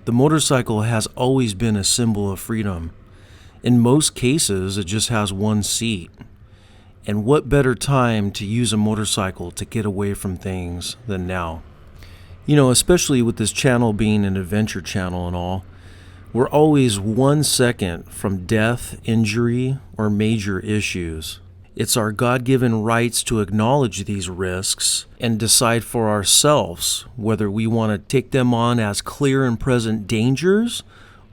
The motorcycle has always been a symbol of freedom. In most cases, it just has one seat. And what better time to use a motorcycle to get away from things than now? You know, especially with this channel being an adventure channel and all, we're always 1 second from death, injury, or major issues. It's our God-given rights to acknowledge these risks and decide for ourselves whether we want to take them on as clear and present dangers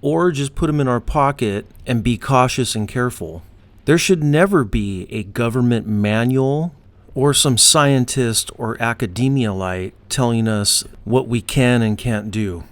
or just put them in our pocket and be cautious and careful. There should never be a government manual or some scientist or academia-lite telling us what we can and can't do.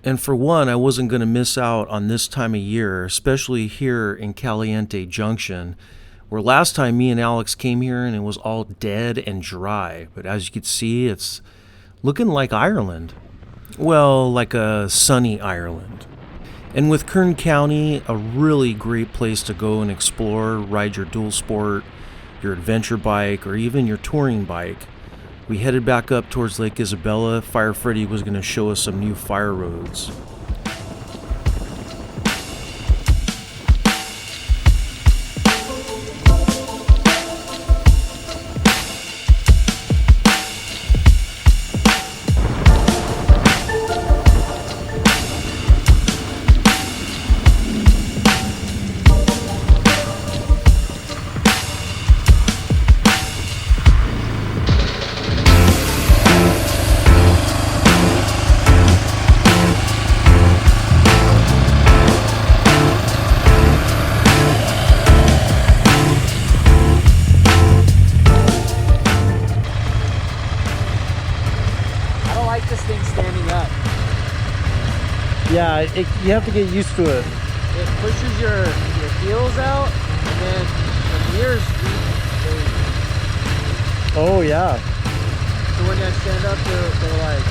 And for one, I wasn't going to miss out on this time of year, especially here in Caliente Junction, where last time me and Alex came here and it was all dead and dry. But as you can see, it's looking like Ireland. Well, like a sunny Ireland. And with Kern County, a really great place to go and explore, ride your dual sport, your adventure bike, or even your touring bike. We headed back up towards Lake Isabella. Fire Freddy was going to show us some new fire roads. Yeah, you have to get used to it. It pushes your heels out, and then the mirrors. Oh yeah. So when I stand up, they're like,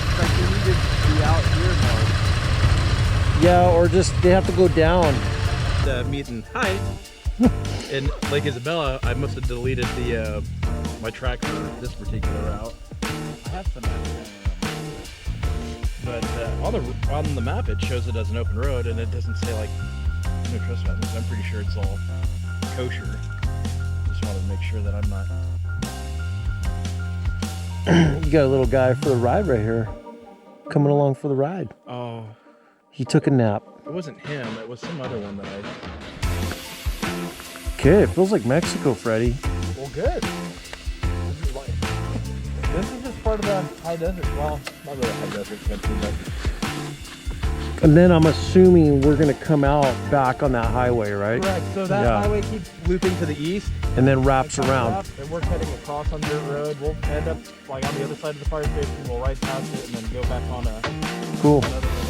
it's like you need to be out here more. Yeah, or just they have to go down. The meet and height in Lake Isabella, I must have deleted the my track for this particular route. I have some maps, but on the map it shows it as an open road, and it doesn't say like no trespassing. I'm pretty sure it's all kosher. Just wanted to make sure that I'm not. You got a little guy for the ride right here, coming along for the ride. Oh, he took a nap. it wasn't him. It was some other one that I. Okay, it feels like Mexico, Freddy. Well, good. This is just part of the high desert. Well, not really high desert country, but. And then I'm assuming we're gonna come out back on that highway, right? Correct. So that highway keeps looping to the east. And then wraps around. And we're heading across on dirt road. We'll end up like on the other side of the fire station. We'll ride past it and then go back on a. Cool. Another road.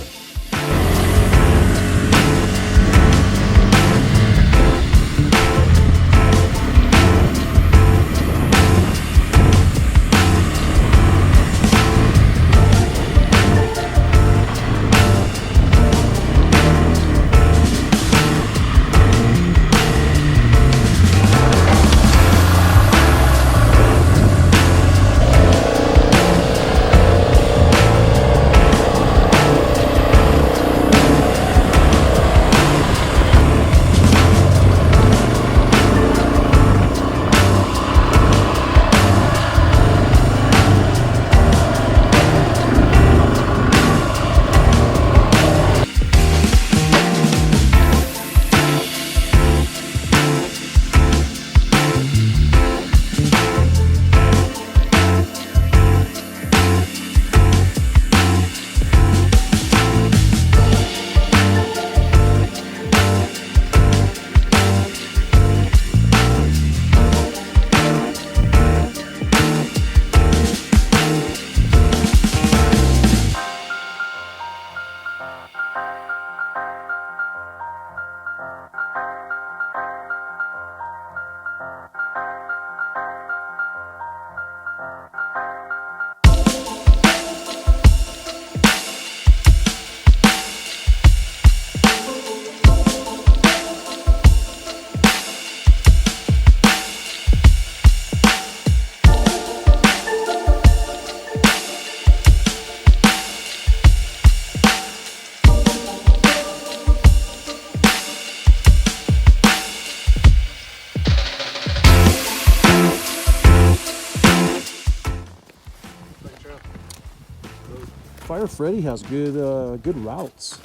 Fire Freddy has good routes.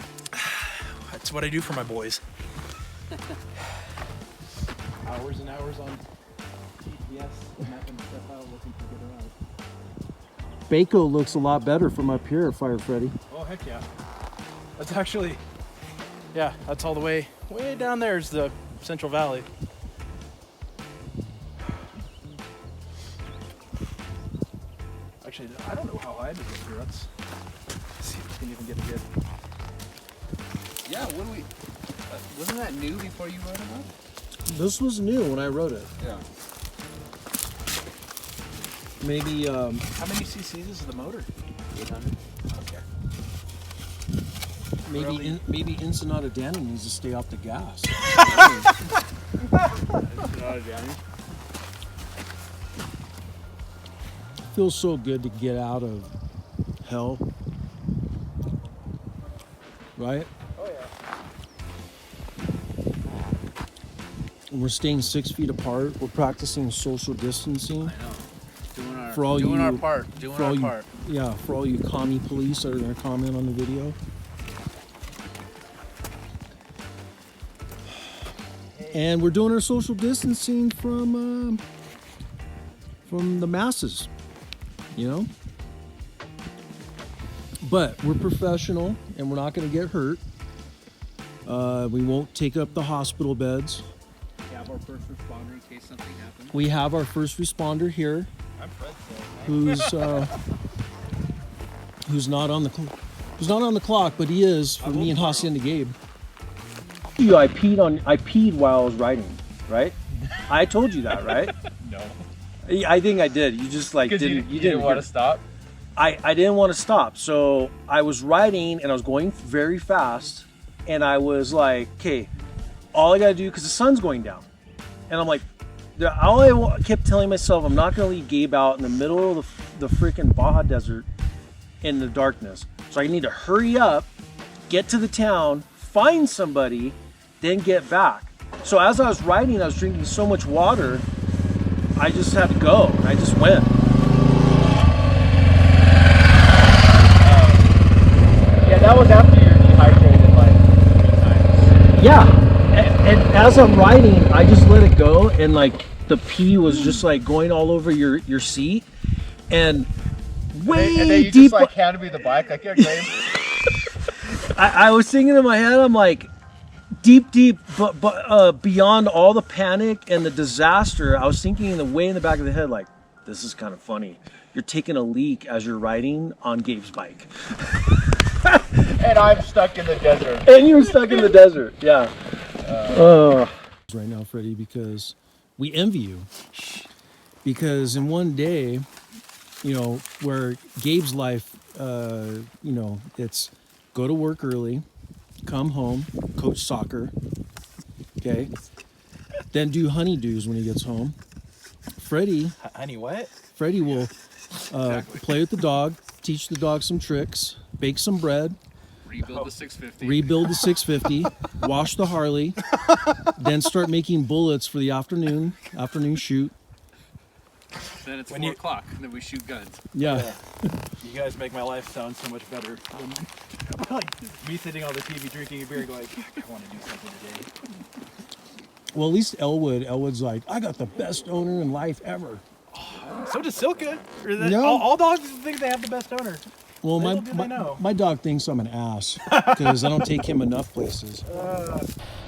That's what I do for my boys. Hours and hours on GPS, mapping stuff out, looking for good routes. Baco looks a lot better from up here, Fire Freddy. Oh, heck yeah. That's actually, yeah, that's all the way down there is the Central Valley. Actually, I don't know how high to get through. Let's see if we can even get a good. Yeah, what do we... wasn't that new before you wrote them up? This was new when I wrote it. Yeah. Maybe, How many cc's is the motor? 800. Okay. maybe Ensenada Danny needs to stay off the gas. Ensenada Danny. Feels so good to get out of hell. Right? Oh yeah. And we're staying 6 feet apart. We're practicing social distancing. I know. For all doing you- our part. Doing for all our you- part. Yeah, for all you commie police that are going to comment on the video. And we're doing our social distancing from the masses, you know? But we're professional and we're not going to get hurt. We won't take up the hospital beds. We have our first responder in case something happens. We have our first responder here I'm Fred today. who's not on the clock, but he is for me and Hacienda Gabe. I peed while I was writing, right? I told you that, right? No. I think I did. You just like You didn't want to stop? I didn't want to stop. So I was writing and I was going very fast and I was like, okay, all I gotta do, because the sun's going down. And I'm like, all I kept telling myself, I'm not gonna leave Gabe out in the middle of the freaking Baja Desert in the darkness. So I need to hurry up, get to the town, find somebody, then get back. So as I was writing, I was drinking so much water, I just had to go, and I just went. Yeah, that was after you're dehydrated like 3 times. Yeah, and as I'm writing, I just let it go, and like the pee was just like going all over your seat, and way And then you deep. just like handed me the bike, like, yeah, Graham. I was thinking in my head, I'm like, deep, but beyond all the panic and the disaster, I was thinking in the way in the back of the head, like, this is kind of funny. You're taking a leak as you're riding on Gabe's bike. And I'm stuck in the desert. And you're stuck in the desert, yeah. Right now, Freddie, because we envy you. Because in one day, you know, where Gabe's life, you know, it's go to work early, come home, coach soccer, okay? Then do honeydews when he gets home. Freddie Honey, what? Freddie will play with the dog, teach the dog some tricks, bake some bread, Rebuild the 650. rebuild the 650, wash the Harley, then start making bullets for the afternoon shoot. Then it's When 4 you- o'clock, and then we shoot guns. Yeah. You guys make my life sound so much better than like me sitting on the TV drinking a beer going, I want to do something today. Well, at least Elwood's like, I got the best owner in life ever. So does Silka. Or that, No. all dogs think they have the best owner. Well, Little do they know. my dog thinks I'm an ass because I don't take him enough places.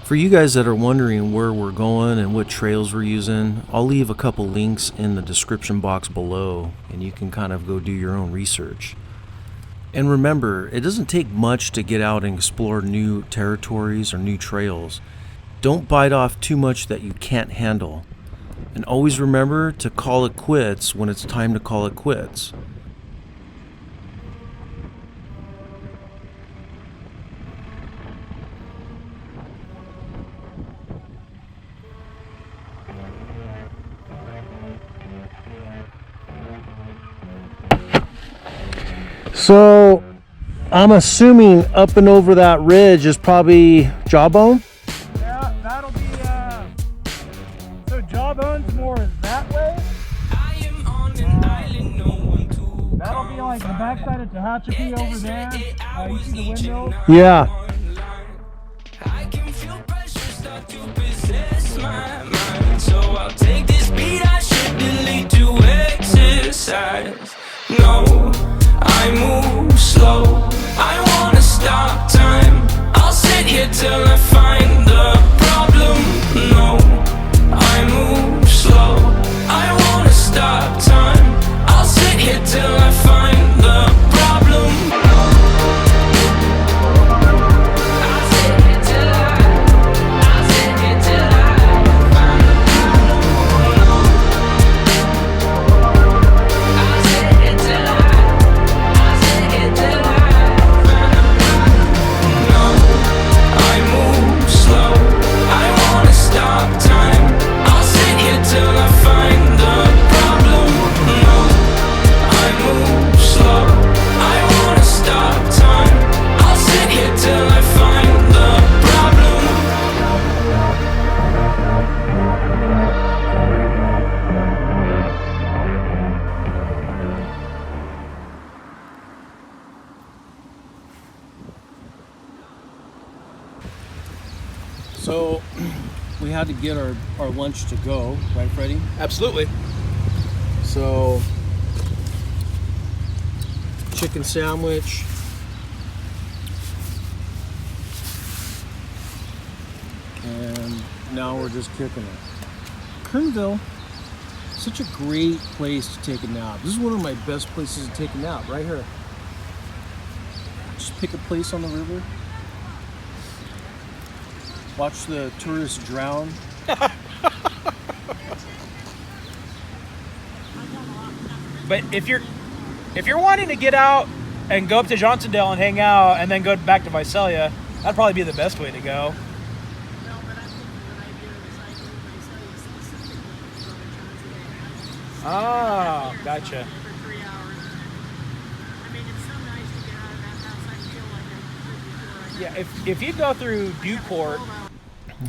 For you guys that are wondering where we're going and what trails we're using, I'll leave a couple links in the description box below and you can kind of go do your own research. And remember, it doesn't take much to get out and explore new territories or new trails. Don't bite off too much that you can't handle. And always remember to call it quits when it's time to call it quits. So I'm assuming up and over that ridge is probably Jawbone. Yeah, that'll be, so Jawbone's more that way. That'll be like the backside of Tehachapi over there. You see the windmill? Yeah. I can feel pressure start to possess my mind. So I'll take this beat, I should delete to exercise. No, I move slow, I wanna stop time. I'll sit here till I find the problem. No, I move slow, I wanna stop time. I'll sit here till I find the problem. I'll sit here till I'll sit here till I find the problem. I'll sit here till I'll sit here till I find the problem. No, I move slow, I wanna stop time. I'll sit here till I find the problem. No, I move slow, I wanna stop time. I'll sit here till I find the problem. So we had to get our lunch to go, right, Freddie? Absolutely. So chicken sandwich. And now we're just kicking it. Kernville, such a great place to take a nap. This is one of my best places to take a nap, right here. Just pick a place on the river. Watch the tourists drown. But if you're wanting to get out and go up to Johnsondale and hang out and then go back to Visalia, that'd probably be the best way to go. Oh, gotcha. Yeah, if you go through Bueport,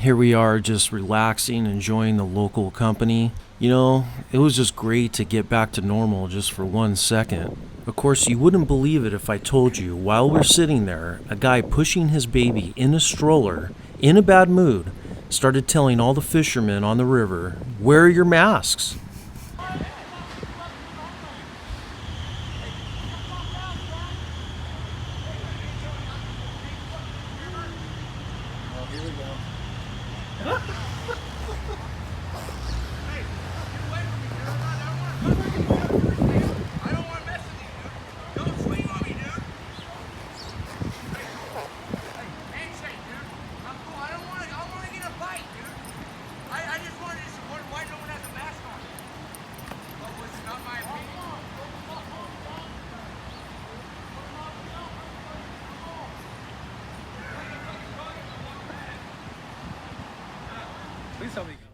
Here we are just relaxing, enjoying the local company. You know, it was just great to get back to normal just for 1 second. Of course, you wouldn't believe it if I told you, while we're sitting there, a guy pushing his baby in a stroller, in a bad mood, started telling all the fishermen on the river, "Wear your masks."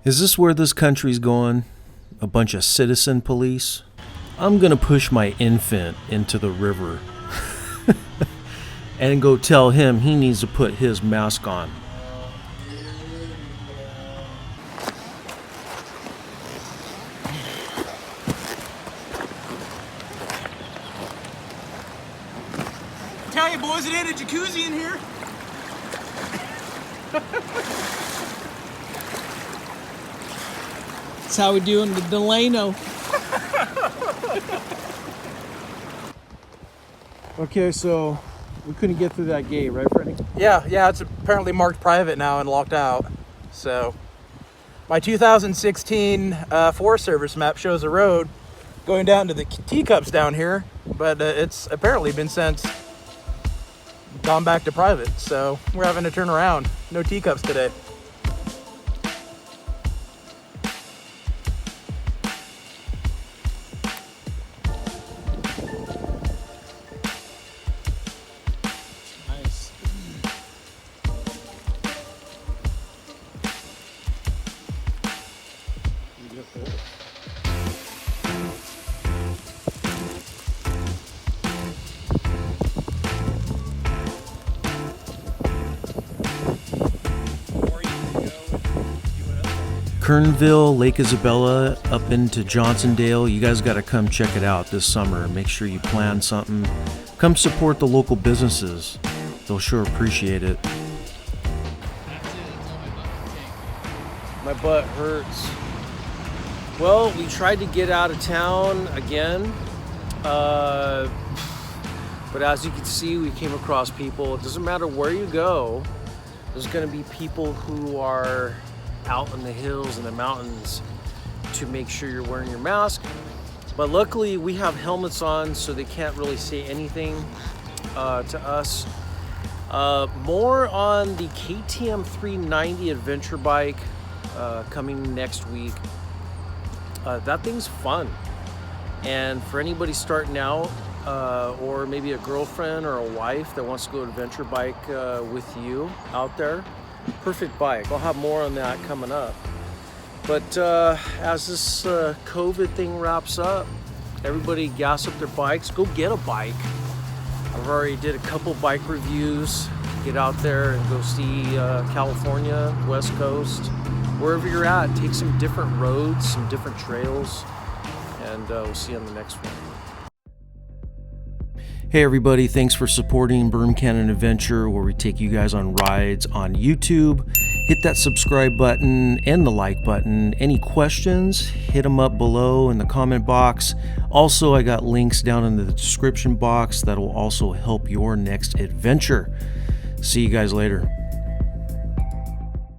Is this where this country's going? A bunch of citizen police? I'm gonna push my infant into the river and go tell him he needs to put his mask on. tell you boys, it ain't a jacuzzi in here. That's how we do in the Delano. Okay, so we couldn't get through that gate, right, Freddie? Yeah, it's apparently marked private now and locked out. So my 2016 Forest Service map shows a road going down to the teacups down here. but it's apparently been since gone back to private. So we're having to turn around. No teacups today. Nice. Kernville, Lake Isabella, up into Johnsondale. You guys got to come check it out this summer. Make sure you plan something. Come support the local businesses. They'll sure appreciate it. My butt hurts. Well, we tried to get out of town again, but as you can see, we came across people. It doesn't matter where you go, there's going to be people who are out in the hills and the mountains to make sure you're wearing your mask. But luckily, we have helmets on, so they can't really say anything to us. More on the KTM 390 adventure bike coming next week. That thing's fun, and for anybody starting out, or maybe a girlfriend or a wife that wants to go adventure bike with you out there, perfect bike. I'll have more on that coming up. But as this COVID thing wraps up, everybody gas up their bikes, go get a bike. I've already did a couple bike reviews. Get out there and go see California, West Coast, wherever you're at. Take some different roads, some different trails, and we'll see you on the next one. Hey everybody, thanks for supporting Bermcannon Adventure, where we take you guys on rides on YouTube. Hit that subscribe button and the like button. Any questions, hit them up below in the comment box. Also, I got links down in the description box that will also help your next adventure. See you guys later.